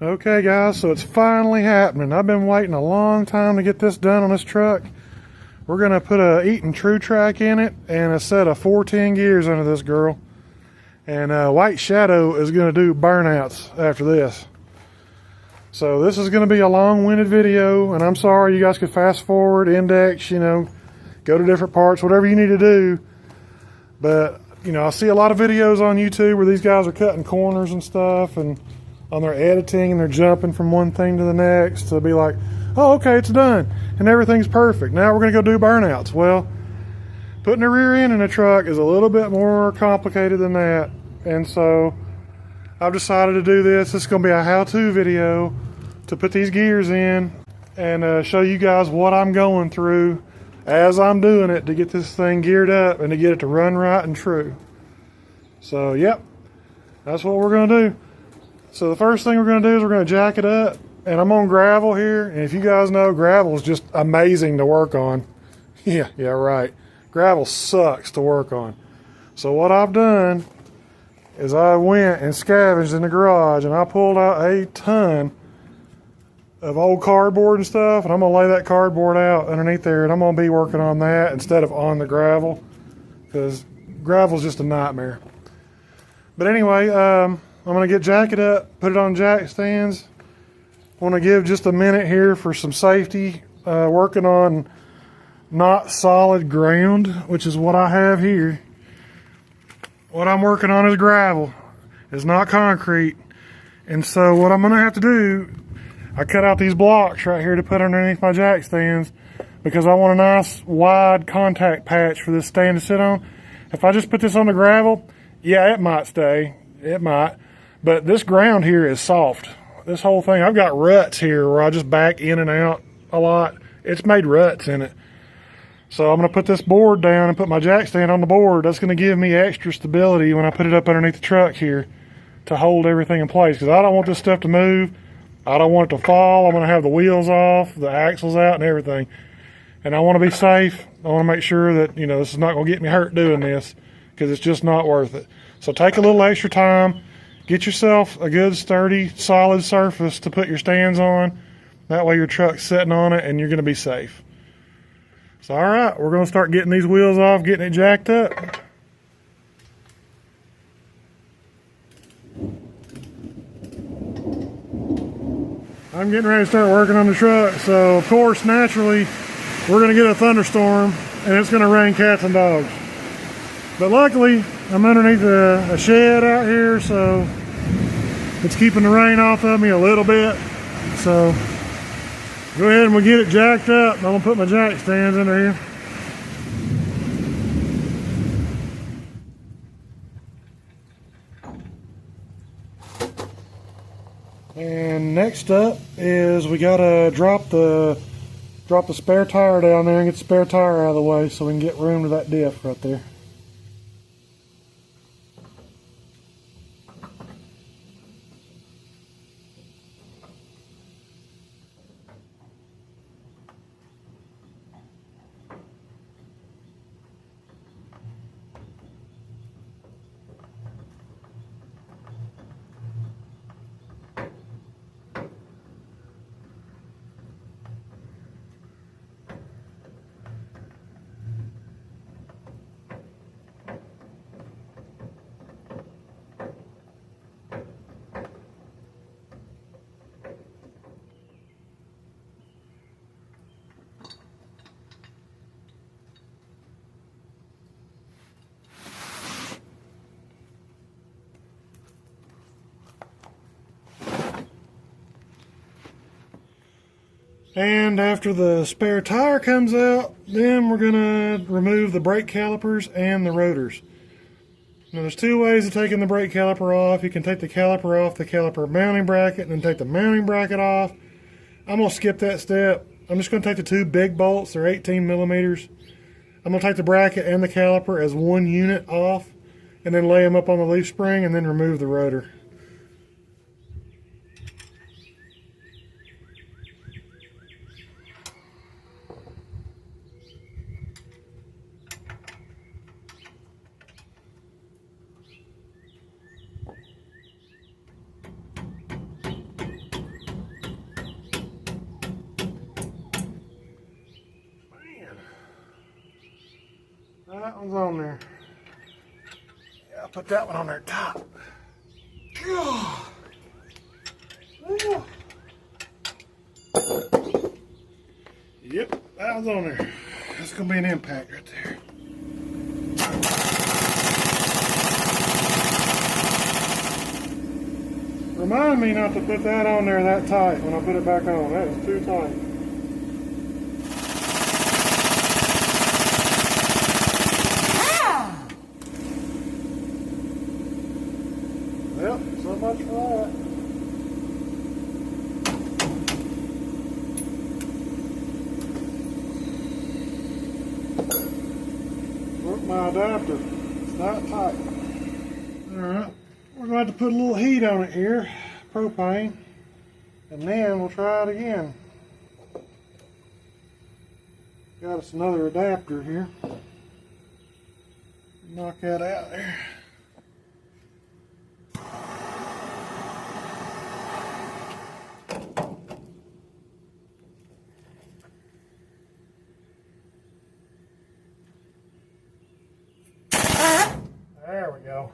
Okay guys, so it's finally happening. I've been waiting a long time to get this done on this truck. We're going to put a Eaton Tru Trac in it and a set of 410 gears under this girl. And White Shadow is going to do burnouts after this. So this is going to be a long-winded video, and I'm sorry, you guys could fast forward, index, go to different parts, whatever you need to do. But, I see a lot of videos on YouTube where these guys are cutting corners and stuff, and on their editing, and they're jumping from one thing to the next to be like, oh, okay, it's done, and everything's perfect. Now we're going to go do burnouts. Well, putting a rear end in a truck is a little bit more complicated than that, and so I've decided to do this. This is going to be a how-to video to put these gears in and show you guys what I'm going through as I'm doing it to get this thing geared up and to get it to run right and true. So, yep, that's what we're going to do. So the first thing we're going to do is we're going to jack it up, and I'm on gravel here, and if you guys know, gravel is just amazing to work on. Yeah, right. Gravel sucks to work on. So what I've done is I went and scavenged in the garage, and I pulled out a ton of old cardboard and stuff, and I'm going to lay that cardboard out underneath there, and I'm going to be working on that instead of on the gravel, because gravel's just a nightmare. But anyway, I'm going to get jack it up, put it on jack stands. I want to give just a minute here for some safety, working on not solid ground, which is what I have here. What I'm working on is gravel. It's not concrete. And so what I'm going to have to do, I cut out these blocks right here to put underneath my jack stands because I want a nice wide contact patch for this stand to sit on. If I just put this on the gravel, yeah, it might stay. It might. But this ground here is soft. This whole thing, I've got ruts here where I just back in and out a lot. It's made ruts in it. So I'm going to put this board down and put my jack stand on the board. That's going to give me extra stability when I put it up underneath the truck here to hold everything in place. Because I don't want this stuff to move. I don't want it to fall. I'm going to have the wheels off, the axles out, and everything. And I want to be safe. I want to make sure that, this is not going to get me hurt doing this because it's just not worth it. So take a little extra time. Get yourself a good, sturdy, solid surface to put your stands on. That way your truck's sitting on it and you're going to be safe. So, all right, we're going to start getting these wheels off, getting it jacked up. I'm getting ready to start working on the truck. So, of course, naturally, we're going to get a thunderstorm and it's going to rain cats and dogs. But luckily, I'm underneath a shed out here, so it's keeping the rain off of me a little bit. So go ahead and we'll get it jacked up. I'm gonna put my jack stands under here. And next up is we gotta drop the spare tire down there and get the spare tire out of the way so we can get room to that diff right there. And after the spare tire comes out, then we're going to remove the brake calipers and the rotors. Now there's two ways of taking the brake caliper off. You can take the caliper off the caliper mounting bracket and then take the mounting bracket off. I'm going to skip that step. I'm just going to take the two big bolts. They're 18 millimeters. I'm going to take the bracket and the caliper as one unit off and then lay them up on the leaf spring and then remove the rotor. That one's on there. Yeah, I'll put that one on there top. Yep, that one's on there. That's gonna be an impact right there. Remind me not to put that on there that tight when I put it back on. That is too tight. Well, so much for that. Broke my adapter. It's not tight. Alright, we're going to have to put a little heat on it here, propane, and then we'll try it again. Got us another adapter here. Knock that out there. There we go.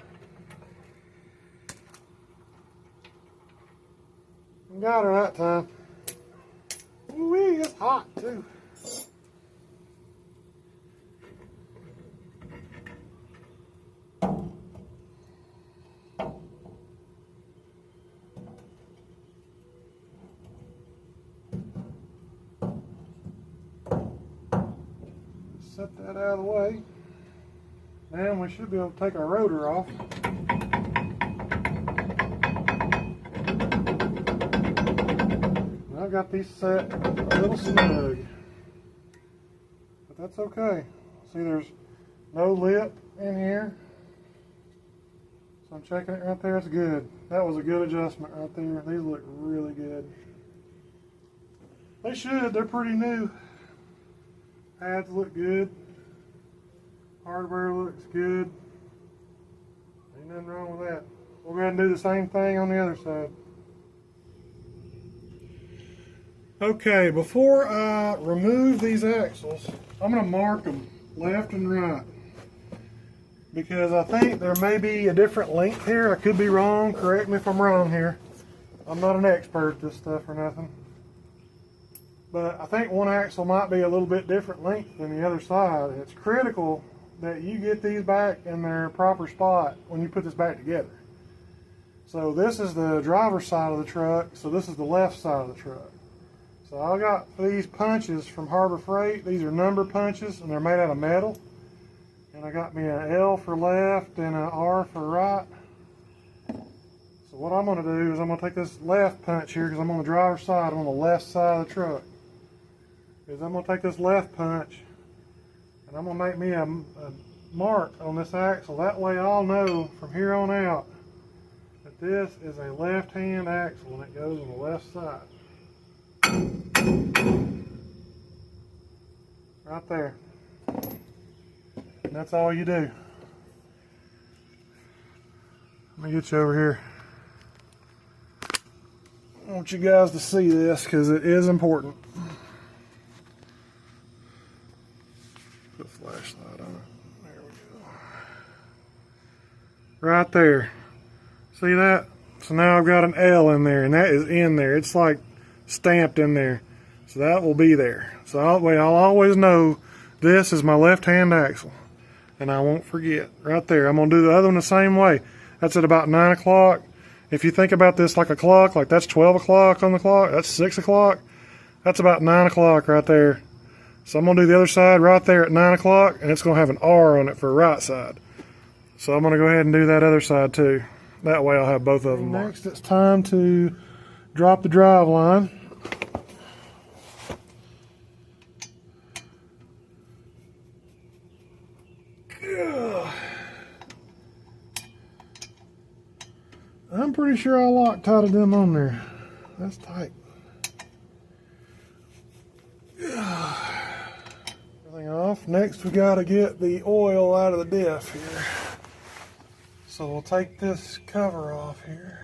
Got her that time. Ooh-wee, it's hot too. Set that out of the way. And we should be able to take our rotor off. I've got these set a little snug, but that's okay. See, there's no lip in here, so I'm checking it right there. It's good. That was a good adjustment right there. These look really good. They should. They're pretty new. Pads look good. Hardware looks good. Ain't nothing wrong with that. We're going to do the same thing on the other side. Okay, before I remove these axles, I'm going to mark them left and right, because I think there may be a different length here. I could be wrong. Correct me if I'm wrong here. I'm not an expert at this stuff or nothing. But I think one axle might be a little bit different length than the other side. It's critical that you get these back in their proper spot when you put this back together. So this is the driver's side of the truck, so this is the left side of the truck. So I got these punches from Harbor Freight. These are number punches, and they're made out of metal. And I got me an L for left and an R for right. So what I'm going to do is I'm going to take this left punch here, because I'm on the driver's side, I'm on the left side of the truck. Is I'm going to take this left punch, and I'm going to make me a mark on this axle. That way I'll know from here on out that this is a left-hand axle, and it goes on the left side. Right there. And that's all you do. Let me get you over here. I want you guys to see this because it is important. Put a flashlight on it. There we go. Right there. See that? So now I've got an L in there, and that is in there. It's like stamped in there. So that will be there. So I'll always know this is my left-hand axle. And I won't forget. Right there. I'm going to do the other one the same way. That's at about 9 o'clock. If you think about this like a clock, like that's 12 o'clock on the clock, that's 6 o'clock. That's about 9 o'clock right there. So I'm going to do the other side right there at 9 o'clock, and it's going to have an R on it for right side. So I'm going to go ahead and do that other side too. That way I'll have both of them marked. Next, it's time to drop the drive line. I'm pretty sure I Loctited them on there. That's tight. Everything off. Next we got to get the oil out of the diff here. So we'll take this cover off here.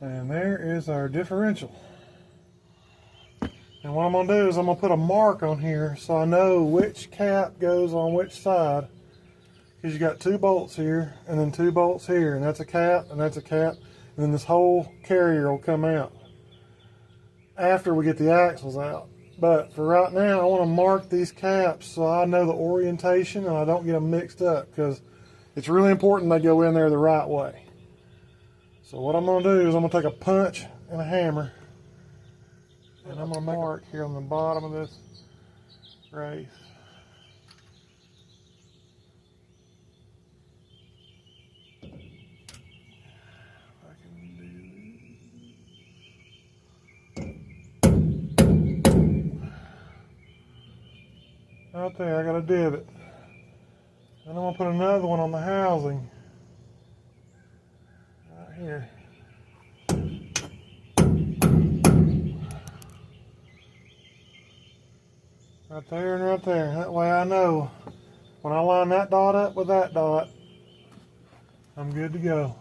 And there is our differential. And what I'm going to do is I'm going to put a mark on here so I know which cap goes on which side. Because you got 2 bolts here and then 2 bolts here, and that's a cap and that's a cap, and then this whole carrier will come out after we get the axles out. But for right now, I want to mark these caps so I know the orientation and I don't get them mixed up, because it's really important they go in there the right way. So what I'm going to do is I'm going to take a punch and a hammer, and I'm going to mark here on the bottom of this race. Right there, I got a divot. And I'm going to put another one on the housing. Right here. Right there and right there. That way I know when I line that dot up with that dot, I'm good to go.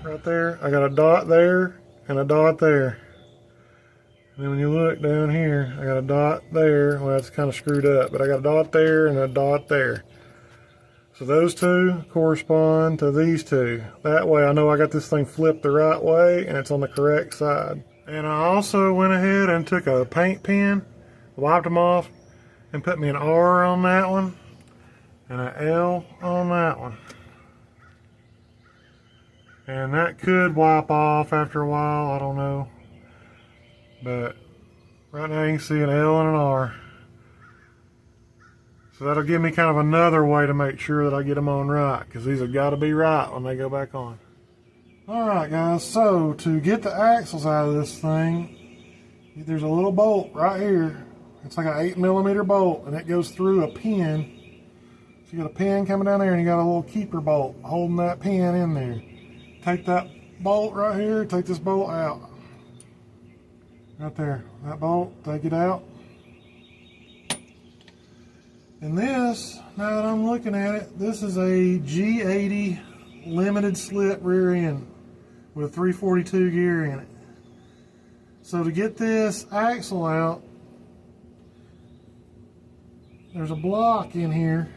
Right there, I got a dot there and a dot there. And then when you look down here, I got a dot there. Well, that's kind of screwed up, but I got a dot there and a dot there. So those 2 correspond to these 2. That way I know I got this thing flipped the right way and it's on the correct side. And I also went ahead and took a paint pen, wiped them off, and put me an R on that one and an L on that one. And that could wipe off after a while, I don't know. But right now you can see an L and an R. So that'll give me kind of another way to make sure that I get them on right, because these have got to be right when they go back on. Alright guys, so to get the axles out of this thing, there's a little bolt right here. It's like an 8mm bolt, and it goes through a pin. So you got a pin coming down there, and you got a little keeper bolt holding that pin in there. Take that bolt right here, take this bolt out. Right there, that bolt, take it out. And this, now that I'm looking at it, this is a G80 limited slip rear end with a 342 gear in it. So to get this axle out, there's a block in here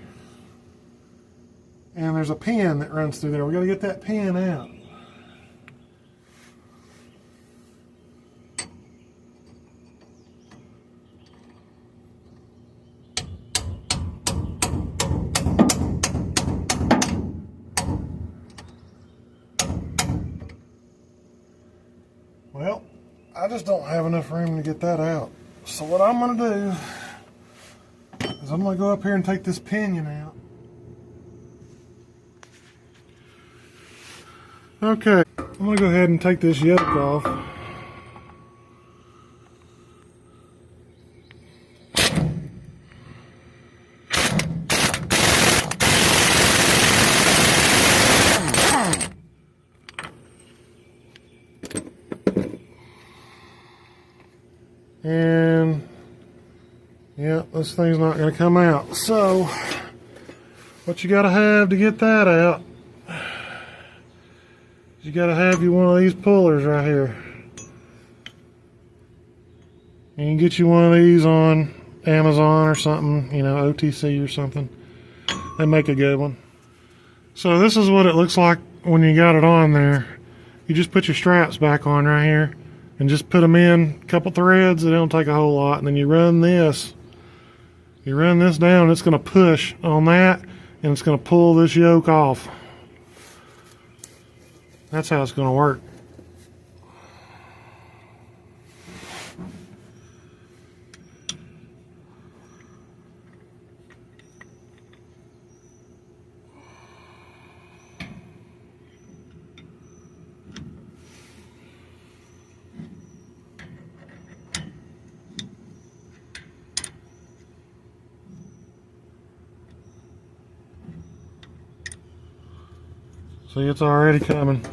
and there's a pin that runs through there. We got to get that pin out. Well, I just don't have enough room to get that out. So what I'm going to do is I'm going to go up here and take this pinion out. Okay, I'm going to go ahead and take this yoke off. And yeah, this thing's not going to come out. So what you got to have to get that out, you got to have you one of these pullers right here. And you can get you one of these on Amazon or something, you know, OTC or something. They make a good one. So this is what it looks like when you got it on there. You just put your straps back on right here and just put them in a couple threads. It don't take a whole lot. And then you run this down, it's going to push on that and it's going to pull this yoke off. That's how it's going to work. See, it's already coming.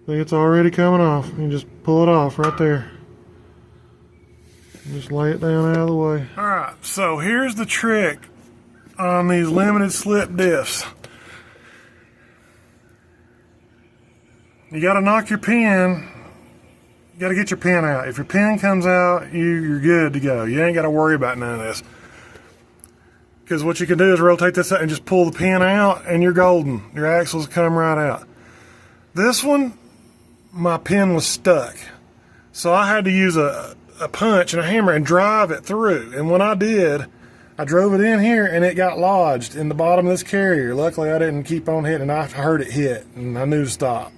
See, it's already coming off. You just pull it off right there. Just lay it down out of the way. Alright, so here's the trick on these limited slip diffs. You gotta knock your pin, you gotta get your pin out. If your pin comes out, you're good to go. You ain't gotta worry about none of this. Because what you can do is rotate this out and just pull the pin out and you're golden. Your axles come right out. This one, my pin was stuck. So I had to use a punch and a hammer and drive it through. And when I did, I drove it in here and it got lodged in the bottom of this carrier. Luckily I didn't keep on hitting. I heard it hit and I knew to stop.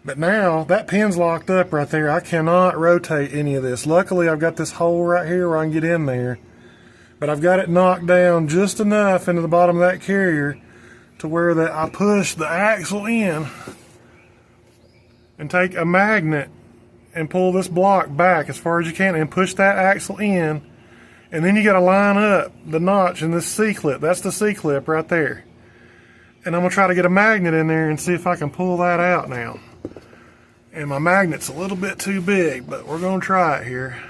But now that pin's locked up right there. I cannot rotate any of this. Luckily I've got this hole right here where I can get in there. But I've got it knocked down just enough into the bottom of that carrier to where that I push the axle in and take a magnet and pull this block back as far as you can and push that axle in. And then you got to line up the notch in this C-clip. That's the C-clip right there. And I'm going to try to get a magnet in there and see if I can pull that out now. And my magnet's a little bit too big, but we're going to try it here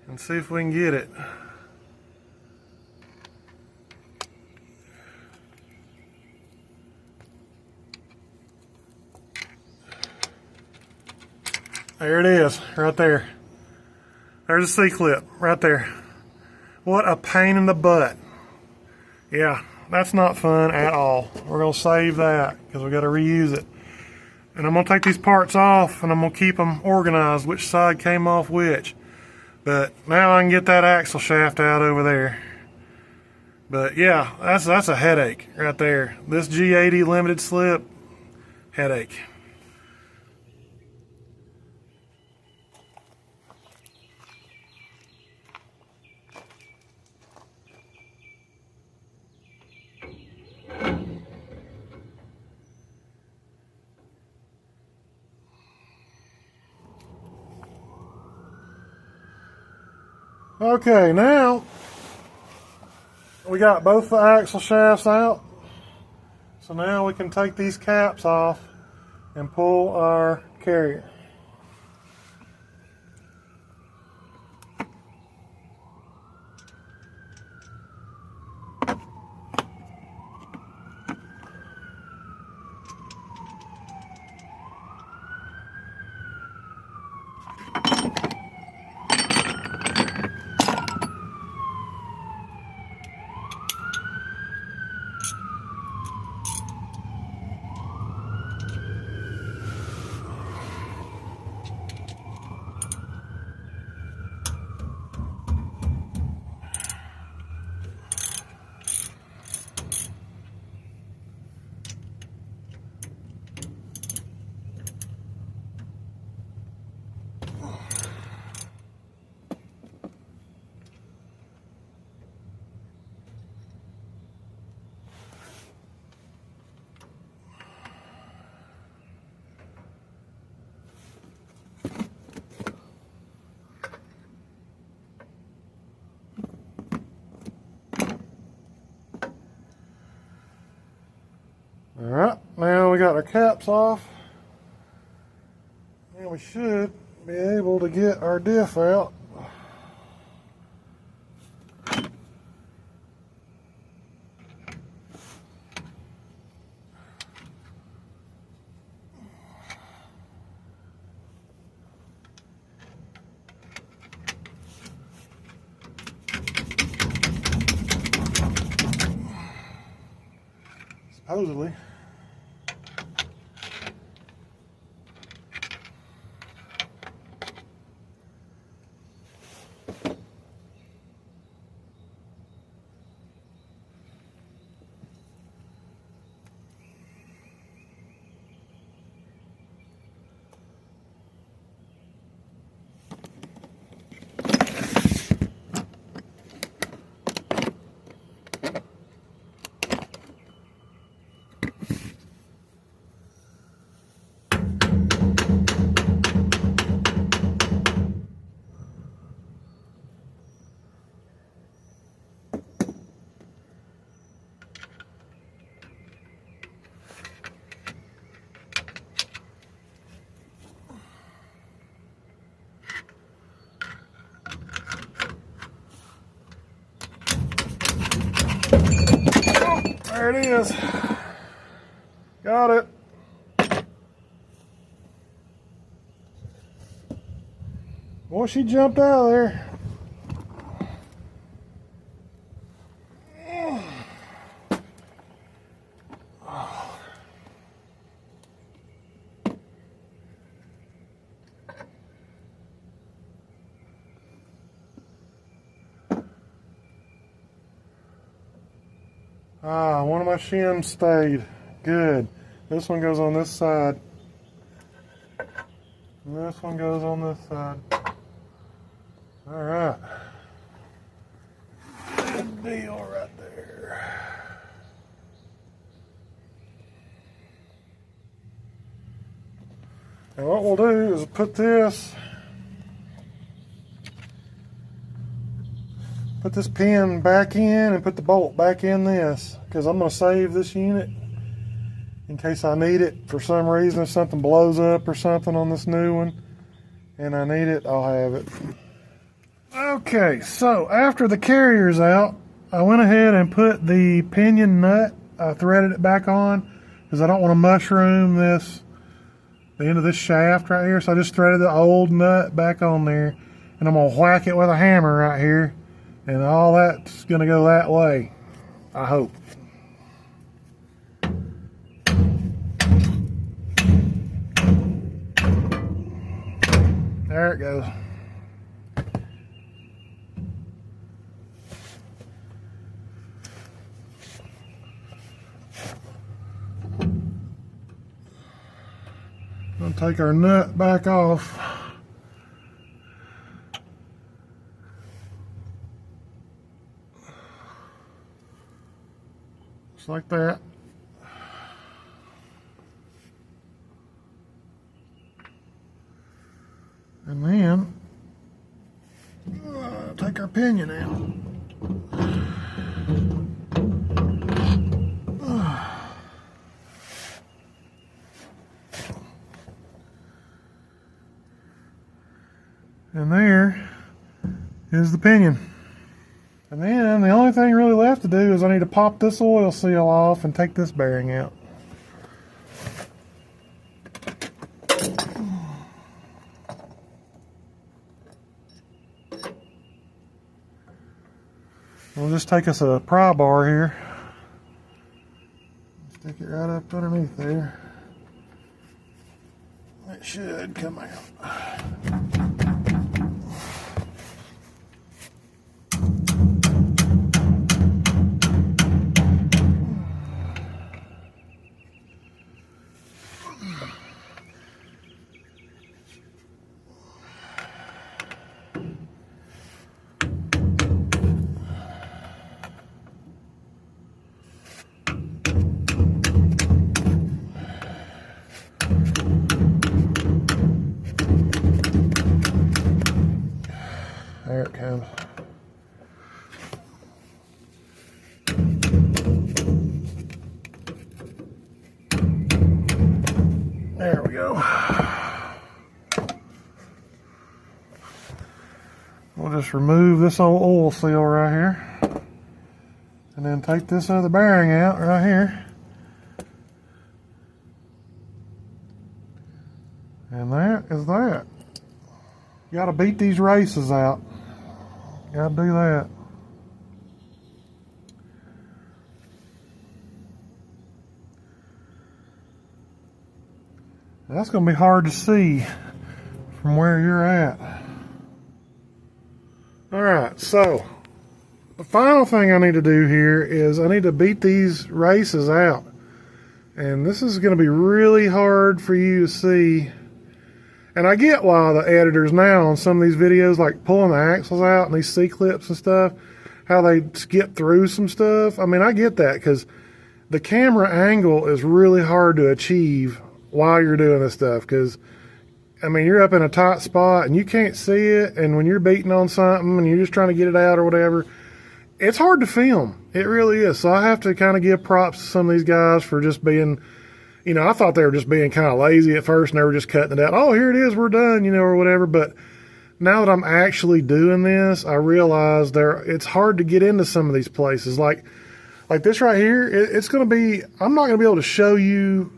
and see if we can get it. There it is, right there. There's a C-clip, right there. What a pain in the butt. Yeah, that's not fun at all. We're gonna save that, because we gotta reuse it. And I'm gonna take these parts off, and I'm gonna keep them organized, which side came off which. But now I can get that axle shaft out over there. But yeah, that's a headache right there. This G80 limited slip, headache. Okay, now we got both the axle shafts out. So now we can take these caps off and pull our carrier. Alright, now we got our caps off, and we should be able to get our diff out. Supposedly. There it is. Got it. Boy, she jumped out of there. Ah, one of my shims stayed. Good. This one goes on this side. And this one goes on this side. All right. Good deal right there. And what we'll do is put this pin back in and put the bolt back in this, because I'm going to save this unit in case I need it for some reason. If something blows up or something on this new one and I need it, I'll have it. Okay, so after the carrier's out, I went ahead and put the pinion nut, I threaded it back on because I don't want to mushroom the end of this shaft right here. So I just threaded the old nut back on there, and I'm going to whack it with a hammer right here, and all that's going to go that way, I hope. There it goes. We'll take our nut back off. Just like that. And then take our pinion out. And there is the pinion. And then the only thing really left to do is I need to pop this oil seal off and take this bearing out. We'll just take us a pry bar here. Stick it right up underneath there. It should come out. There it comes. There we go. We'll just remove this old oil seal right here, and then take this other bearing out right here. And that is that. You gotta beat these races out. Gotta do that. That's gonna be hard to see from where you're at. Alright, so the final thing I need to do here is I need to beat these races out. And this is gonna be really hard for you to see. And I get why the editors now on some of these videos, like pulling the axles out and these C-clips and stuff, how they skip through some stuff. I mean, I get that, because the camera angle is really hard to achieve while you're doing this stuff. Because, I mean, you're up in a tight spot and you can't see it. And when you're beating on something and you're just trying to get it out or whatever, it's hard to film. It really is. So I have to kind of give props to some of these guys for just being... You know, I thought they were just being kind of lazy at first, and they were just cutting it out. Oh, here it is, we're done, you know, or whatever. But now that I'm actually doing this, I realize it's hard to get into some of these places. Like like this right here, it's going to be, I'm not going to be able to show you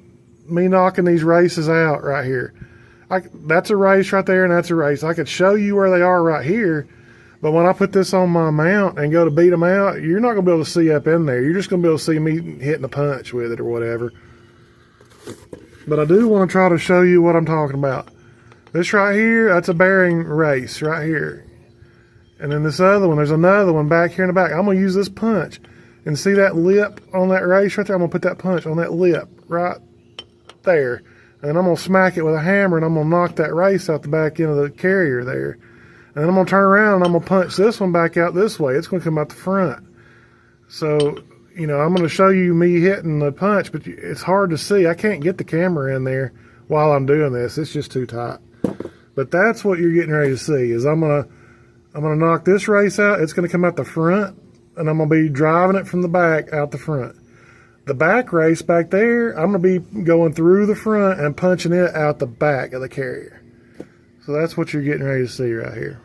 me knocking these races out right here. That's a race right there, and that's a race. I could show you where they are right here, but when I put this on my mount and go to beat them out, you're not going to be able to see up in there. You're just going to be able to see me hitting a punch with it or whatever. But I do want to try to show you what I'm talking about. This right here, that's a bearing race right here. And then this other one, there's another one back here in the back. I'm going to use this punch. And see that lip on that race right there? I'm going to put that punch on that lip right there. And then I'm going to smack it with a hammer, and I'm going to knock that race out the back end of the carrier there. And then I'm going to turn around, and I'm going to punch this one back out this way. It's going to come out the front. So, you know, I'm going to show you me hitting the punch, but it's hard to see. I can't get the camera in there while I'm doing this. It's just too tight. But that's what you're getting ready to see, is I'm going to knock this race out. It's going to come out the front, and I'm going to be driving it from the back out the front. The back race back there, I'm going to be going through the front and punching it out the back of the carrier. So that's what you're getting ready to see right here.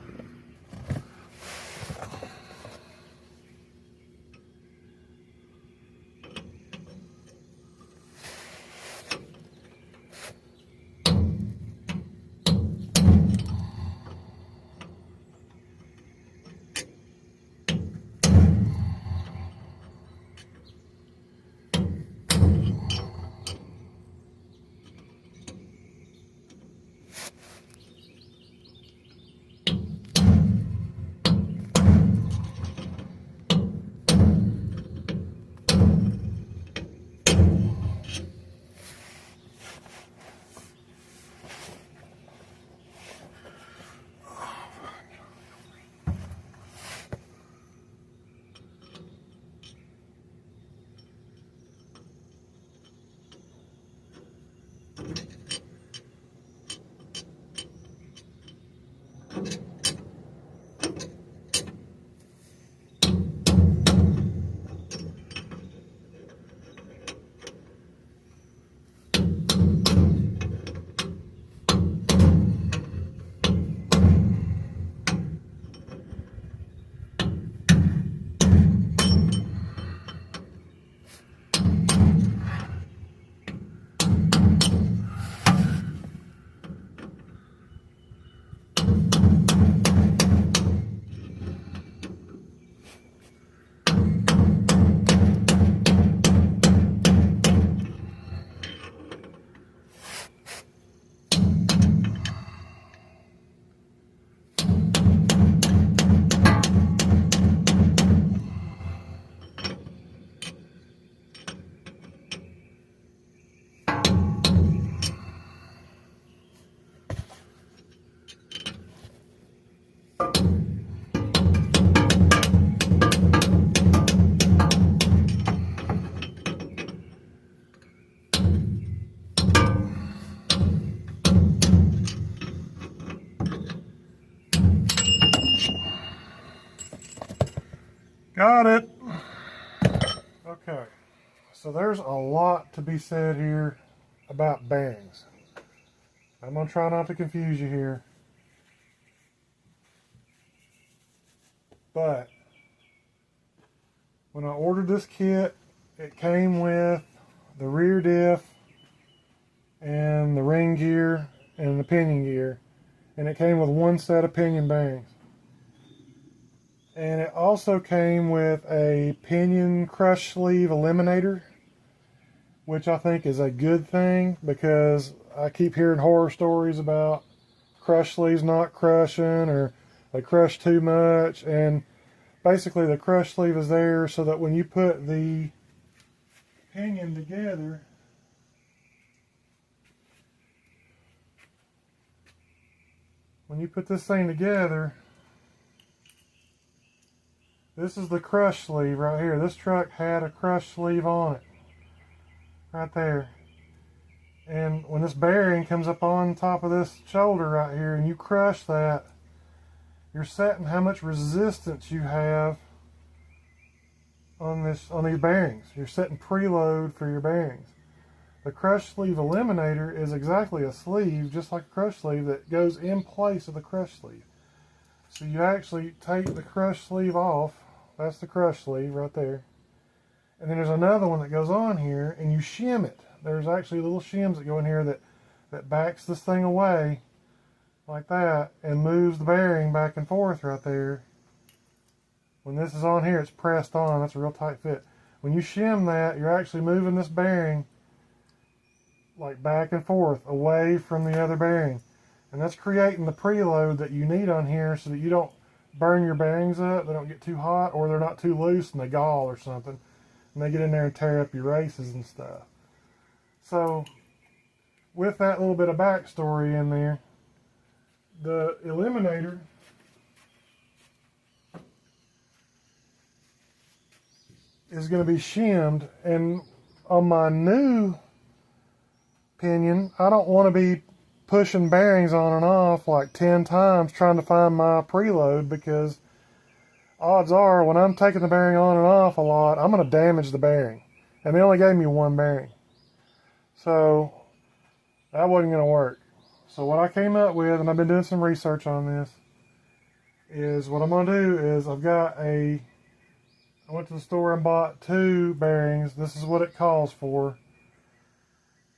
Got it. Okay, so there's a lot to be said here about bearings. I'm going to try not to confuse you here. But when I ordered this kit, it came with the rear diff and the ring gear and the pinion gear. And it came with one set of pinion bearings. And it also came with a pinion crush sleeve eliminator, which I think is a good thing, because I keep hearing horror stories about crush sleeves not crushing, or they crush too much. And basically the crush sleeve is there so that when you put the pinion together, when you put this thing together, this is the crush sleeve right here. This truck had a crush sleeve on it. Right there. And when this bearing comes up on top of this shoulder right here and you crush that, you're setting how much resistance you have on these bearings. You're setting preload for your bearings. The crush sleeve eliminator is exactly a sleeve, just like a crush sleeve, that goes in place of the crush sleeve. So you actually take the crush sleeve off. That's the crush sleeve right there. And then there's another one that goes on here, and you shim it. There's actually little shims that go in here that backs this thing away like that and moves the bearing back and forth right there. When this is on here, it's pressed on. That's a real tight fit. When you shim that, you're actually moving this bearing like back and forth away from the other bearing. And that's creating the preload that you need on here so that you don't burn your bearings up, they don't get too hot, or they're not too loose and they gall or something. And they get in there and tear up your races and stuff. So, with that little bit of backstory in there, the eliminator is going to be shimmed, and on my new opinion, I don't want to be pushing bearings on and off like 10 times trying to find my preload, because odds are when I'm taking the bearing on and off a lot, I'm going to damage the bearing. And they only gave me one bearing. So that wasn't going to work. So what I came up with, and I've been doing some research on this, is what I'm going to do is I went to the store and bought 2 bearings. This is what it calls for.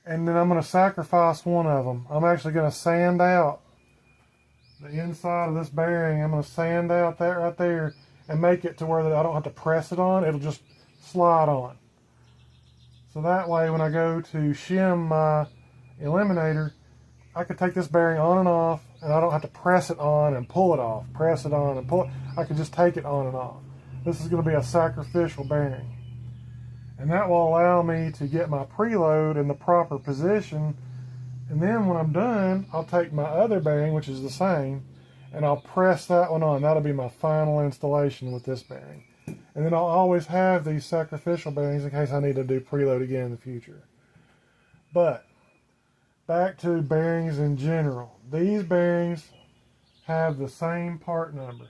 And then I'm going to sacrifice one of them. I'm actually going to sand out the inside of this bearing. I'm going to sand out that right there and make it to where I don't have to press it on. It'll just slide on. So that way when I go to shim my eliminator, I can take this bearing on and off, and I don't have to press it on and pull it off. Press it on and pull it. I can just take it on and off. This is going to be a sacrificial bearing. And that will allow me to get my preload in the proper position. And then when I'm done, I'll take my other bearing, which is the same, and I'll press that one on. That'll be my final installation with this bearing. And then I'll always have these sacrificial bearings in case I need to do preload again in the future. But back to bearings in general. These bearings have the same part number.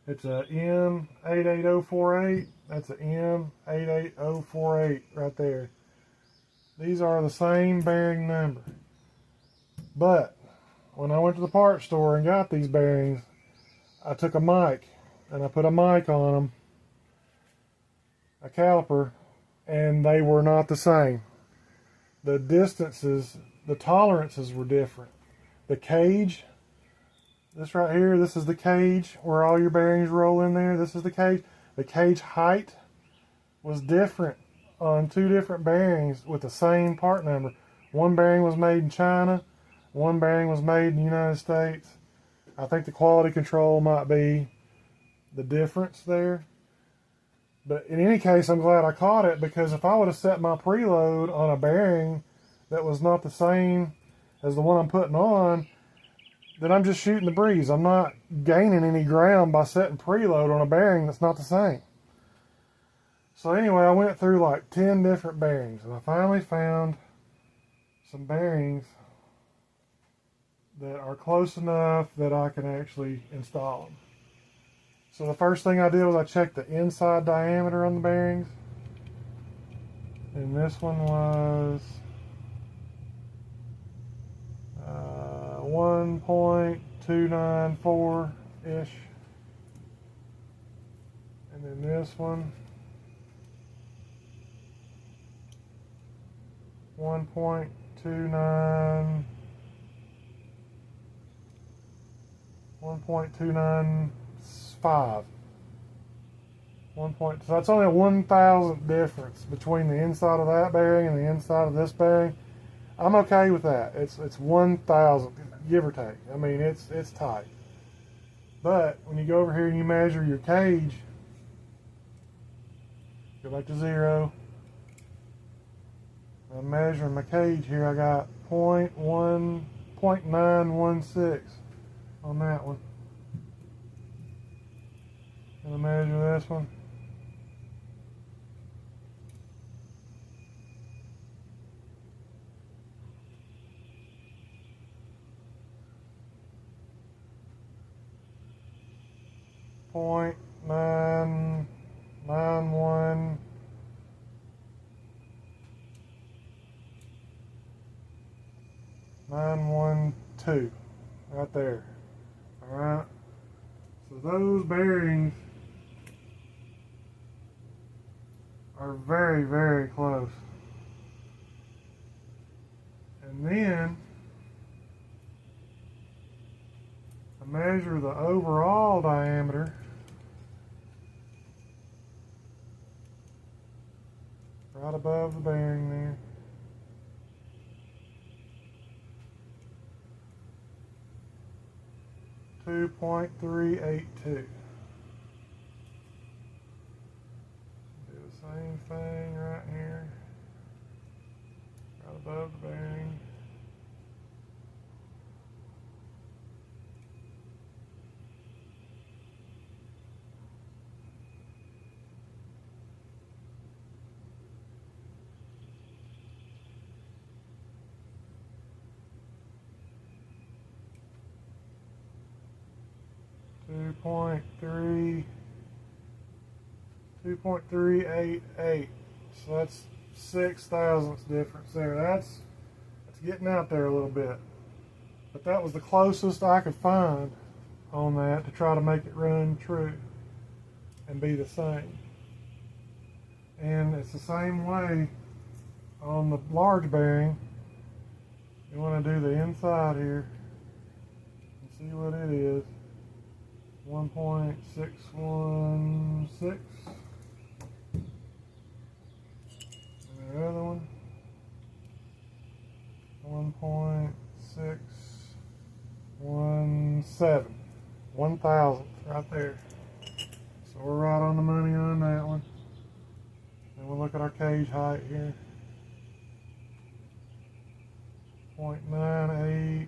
It's a M88048. That's a M88048 right there. These are the same bearing number. But when I went to the parts store and got these bearings, I took a mic and I put a mic on them, a caliper, and they were not the same. The distances, the tolerances were different. The cage, this right here, this is the cage where all your bearings roll in there. This is the cage. The cage height was different on 2 different bearings with the same part number. One bearing was made in China. One bearing was made in the United States. I think the quality control might be the difference there. But in any case, I'm glad I caught it, because if I would have set my preload on a bearing that was not the same as the one I'm putting on, then I'm just shooting the breeze. I'm not gaining any ground by setting preload on a bearing that's not the same. So anyway, I went through like 10 different bearings, and I finally found some bearings that are close enough that I can actually install them. So the first thing I did was I checked the inside diameter on the bearings. And this one was 1.294-ish. And then this one, 1.29, 1.295. So that's only a 1,000th difference between the inside of that bearing and the inside of this bearing. I'm okay with that. It's 1,000th, give or take. I mean, it's tight. But when you go over here and you measure your cage, go back to 0. I'm measuring my cage here. I got 0.916 on that one. Gonna measure this one. Point 991 912 right there. All right. So those bearings are are very, very close. And then I measure the overall diameter right above the bearing there. .382. Do the same thing right here, right above the bearing. Two point three eight eight. So that's 0.006 difference there. That's getting out there a little bit. But that was the closest I could find on that to try to make it run true and be the same. And it's the same way on the large bearing. You want to do the inside here and see what it is. 1.616. And the other one, 1.617. 1,000th right there. So we're right on the money on that one. And we'll look at our cage height here. 0.98.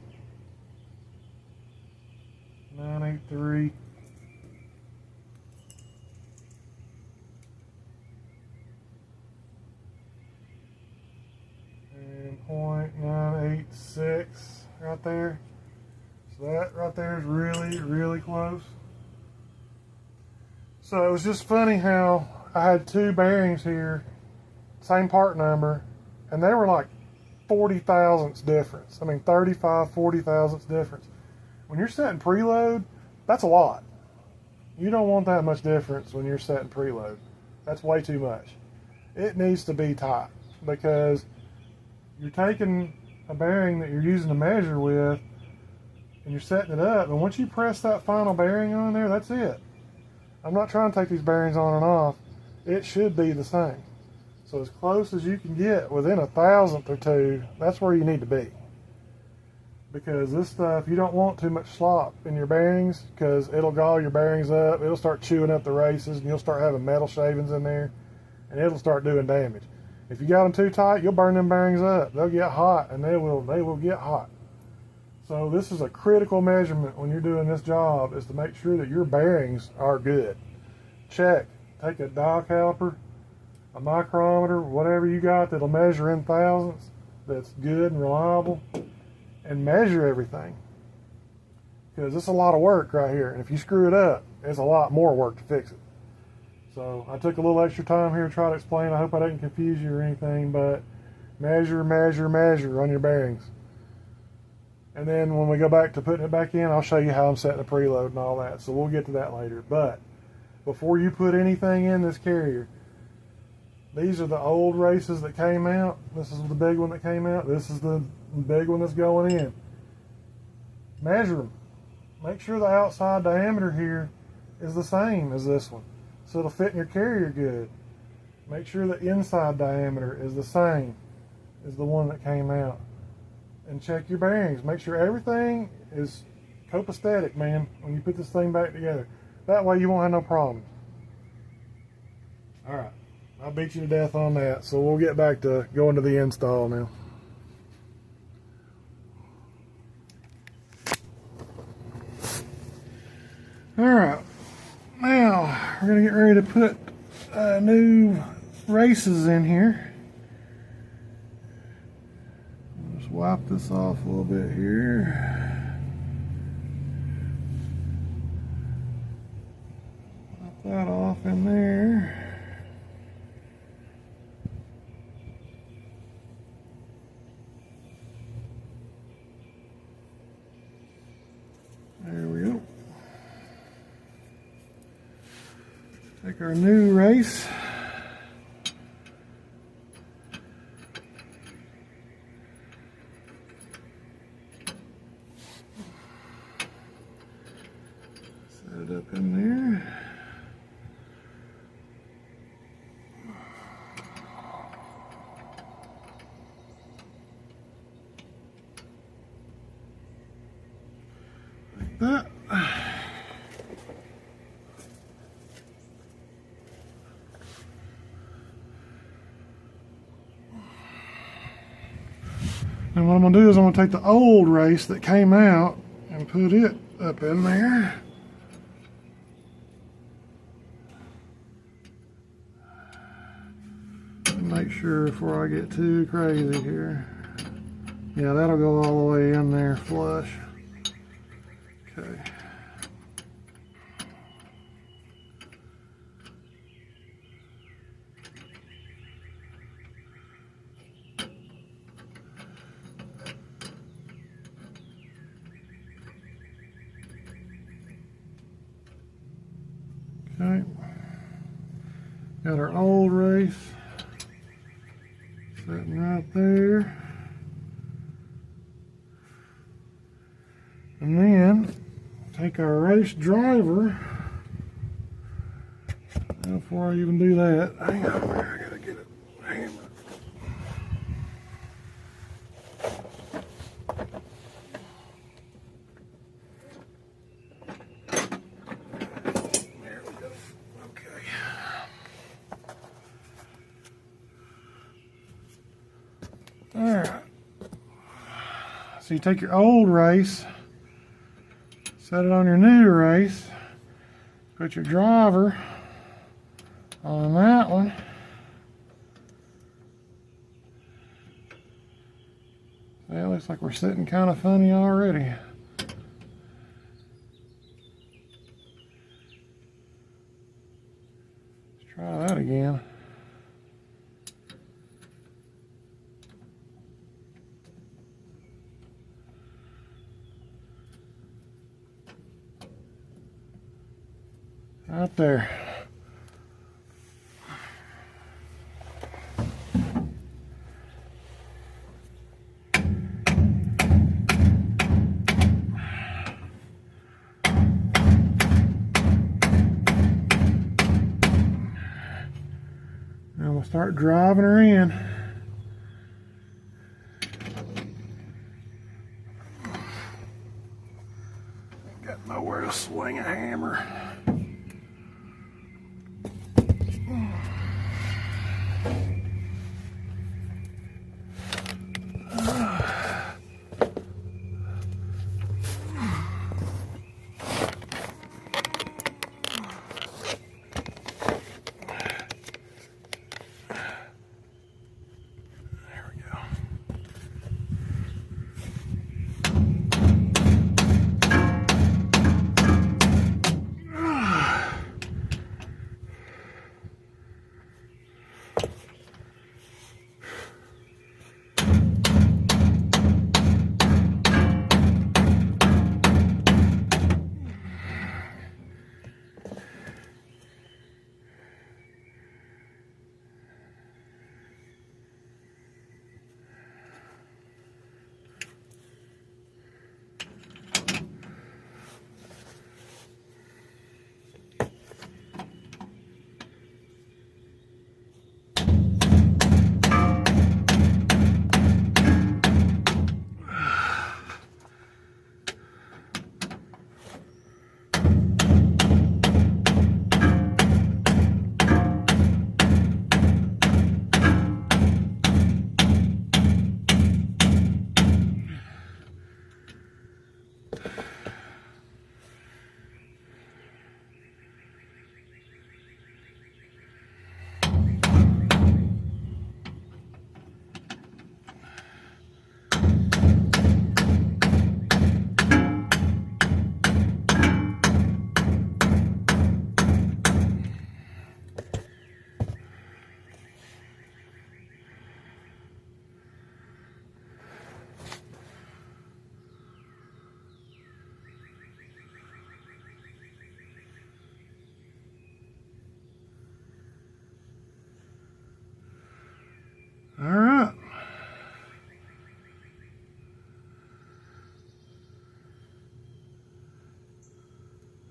983. And 0.986 right there. So that right there is really, really close. So it was just funny how I had two bearings here, same part number, and they were like 40 thousandths difference. I mean 35, 40 thousandths difference. When you're setting preload, that's a lot. You don't want that much difference when you're setting preload. That's way too much. It needs to be tight because you're taking a bearing that you're using to measure with and you're setting it up, and once you press that final bearing on there, that's it. I'm not trying to take these bearings on and off. It should be the same. So as close as you can get within 1,000th or two, that's where you need to be. Because this stuff, you don't want too much slop in your bearings because it'll gall your bearings up. It'll start chewing up the races and you'll start having metal shavings in there and it'll start doing damage. If you got them too tight, you'll burn them bearings up. They'll get hot and they will get hot. So this is a critical measurement when you're doing this job, is to make sure that your bearings are good. Check. Take a dial caliper, a micrometer, whatever you got that'll measure in thousandths, that's good and reliable, and measure everything. Because it's a lot of work right here, and if you screw it up, it's a lot more work to fix it. So I took a little extra time here to try to explain. I hope I didn't confuse you or anything, but measure, measure, measure on your bearings. And then when we go back to putting it back in, I'll show you how I'm setting the preload and all that. So we'll get to that later. But before you put anything in this carrier, these are the old races that came out. This is the big one that came out. This is the big one that's going in. Measure them. Make sure the outside diameter here is the same as this one, so it'll fit in your carrier good. Make sure the inside diameter is the same as the one that came out. And check your bearings. Make sure everything is copacetic, man, when you put this thing back together. That way you won't have no problems. Alright, I beat you to death on that, so we'll get back to going to the install now. Alright, now we're going to get ready to put new races in here. Just wipe this off a little bit here. Wipe that off in there. There we go. Take our new race. up in there. Like that. And what I'm going to do is I'm going to take the old race that came out and put it up in there. And make sure before I get too crazy here. Yeah, that'll go all the way in there flush. Okay. Okay, got our old race sitting right there. And then take our race driver. Now before I even do that, hang on there, I gotta get it. Hang on. Alright, so you take your old race, set it on your new race, put your driver on that one, see, it looks like we're sitting kind of funny already. Let's try that again. Right there. Now we'll start driving her in. Got nowhere to swing a hammer.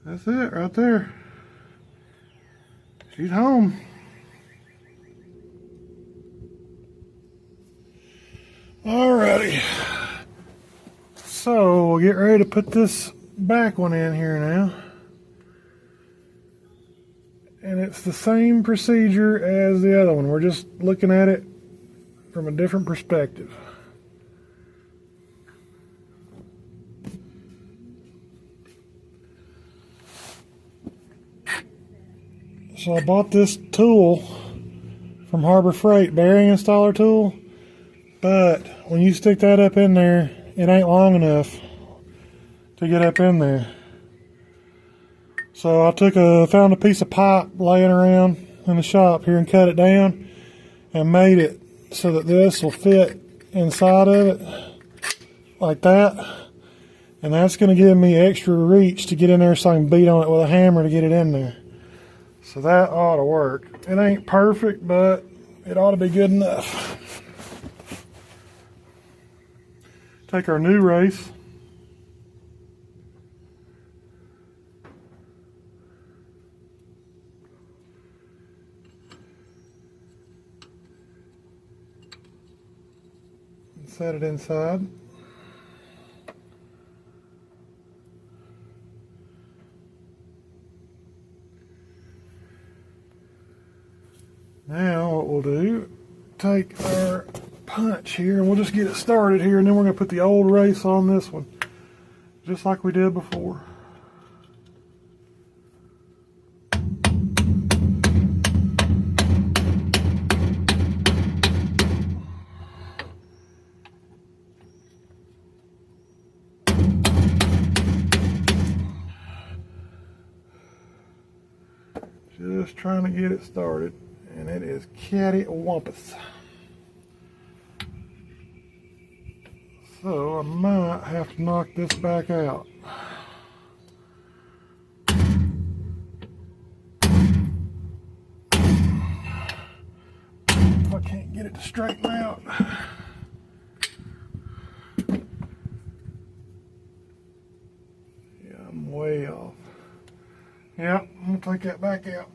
That's it right there. She's home. Alrighty. So we'll get ready to put this back one in here now. And it's the same procedure as the other one. We're just looking at it from a different perspective. So I bought this tool from Harbor Freight, bearing installer tool, but when you stick that up in there, it ain't long enough to get up in there. So I found a piece of pipe laying around in the shop here and cut it down and made it so that this will fit inside of it like that. And that's going to give me extra reach to get in there so I can beat on it with a hammer to get it in there. So that ought to work. It ain't perfect, but it ought to be good enough. Take our new race. And set it inside. Now what we'll do, take our punch here and we'll just get it started here, and then we're going to put the old race on this one, just like we did before. Just trying to get it started. And it is cattywampus. So I might have to knock this back out. If I can't get it to straighten out. Yeah, I'm way off. Yeah, I'm gonna take that back out.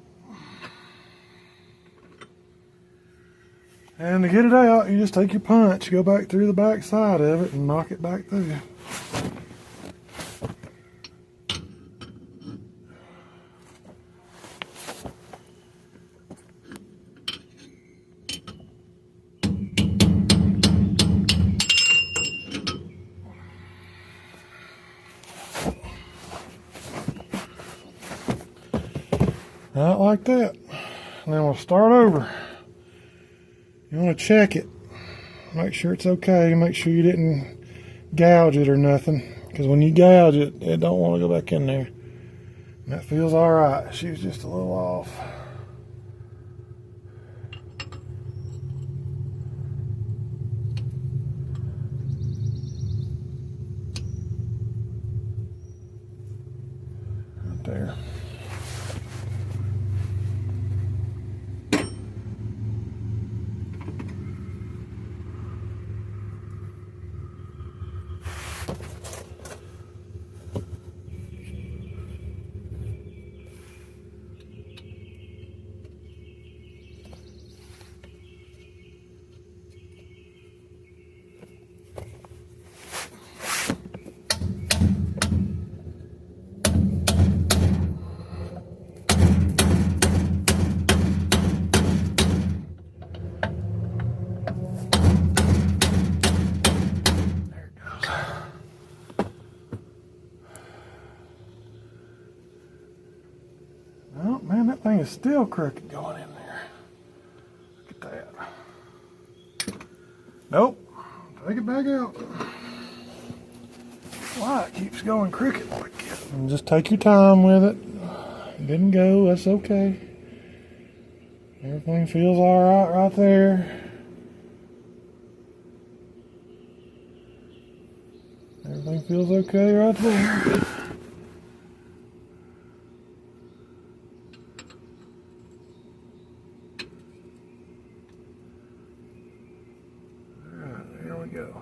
And to get it out, you just take your punch, go back through the back side of it, and knock it back through. Not like that. And then we'll start over. You want to check it, make sure it's okay, make sure you didn't gouge it or nothing, because when you gouge it, it don't want to go back in there. And that feels all right. She was just a little off. Right there. Oh man, that thing is still crooked going in there. Look at that. Nope. Take it back out. Why it keeps going crooked like that? And just take your time with it. It didn't go, that's okay. Everything feels alright right there. Everything feels okay right there. There we go.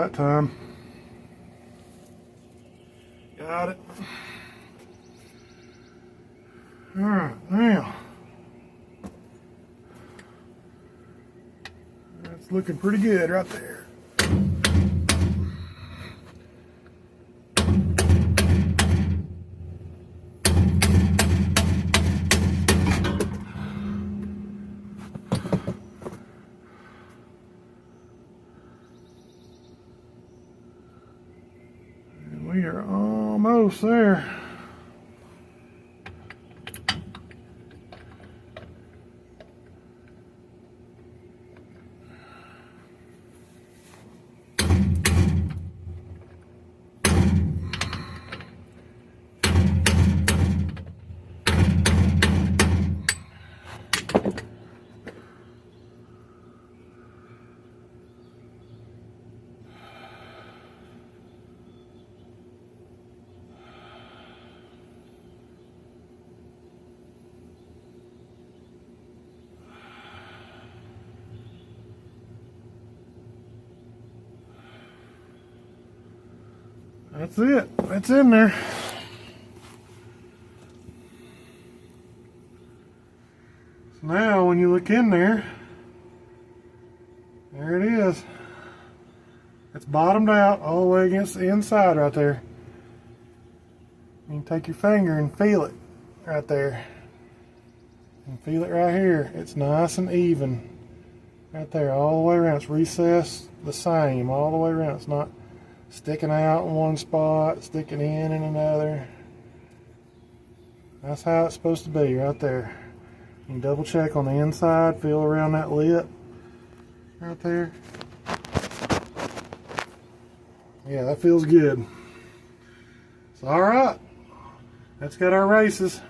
that time. Got it. Alright, now. That's looking pretty good right there. We are almost there. That's it. That's in there. So now when you look in there, there it is. It's bottomed out all the way against the inside right there. You can take your finger and feel it right there. And feel it right here. It's nice and even. Right there, all the way around. It's recessed the same all the way around. It's not sticking out in one spot, sticking in another. That's how it's supposed to be right there. You can double check on the inside, feel around that lip right there. Yeah, that feels good. So alright, let's get our races.